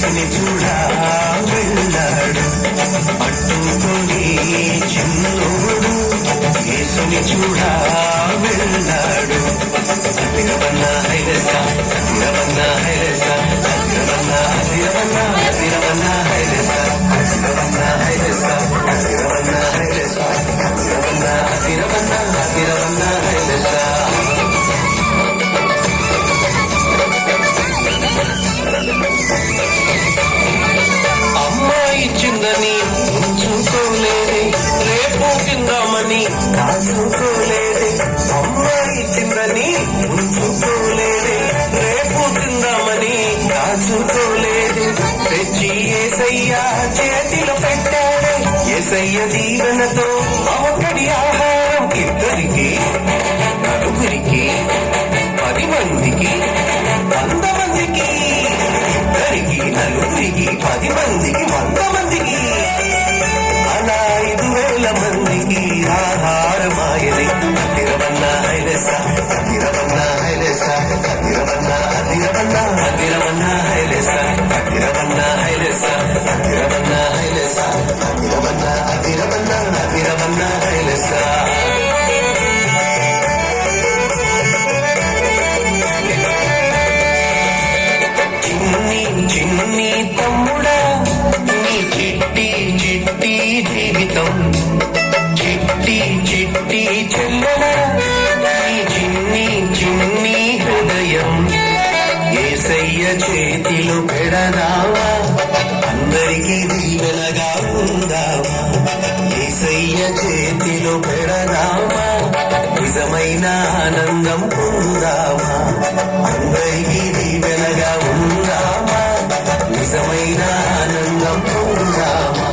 యేసుని చూడా వెళ్ళాడు పట్టుకొని చిన్నోడు యేసుని చూడా వెళ్ళాడు అతిరవన్న హైలస అతిరవన్న హైలస అతిరవన్న అతిరవన్న అతిరవన్న హైలస అతిరవన్న హైలస అతిరవన్న హైలస అతిరవన్న అతిరవన్న అతిరవన్న హైలస ఇచ్చిందని ఉంచుకోలేదే రేపు తిందామని కాచుకోలేదే అమ్మాయి ఇచ్చిందని ఉంచుకోలేదే రేపు తిందామని కాచుకోలేదే తెచ్చి యేసయ్య చేతిలో పెట్టాడే యేసయ్య దీవెనతో ఒకటి ఆహారం ఇద్దరికి నలుగురికి 10 మందికి 100 మందికి ఇద్దరికి నలుగురికి 10 మందికి 100 మందికి అలా 5,000 మందికి ఆహారమాయని అతిరవన్న హైలస అతిరవన్న హైలస అతిరవన్న అతిరవన్న అతిరవన్న హైలస అతిరవన్న హైలస అతిరవన్న హైలస అతిరవన్న అతిరవన్న అతిరవన్న హైలస చిన్ని తమ్ముడా నీ చిట్టి చిట్టి జీవితం చిట్టి చిట్టి చెల్లెలా నీ చిన్ని చిన్ని హృదయం యేసయ్య చేతిలో పెడదావా అందరికీ దీవెనగా ఉందావా యేసయ్య చేతిలో పెడదావా నిజమైన ఆనందం పొందావా అందరికీ దీవెనగా ఉందామా నిజమైన ఆనందం పొందామా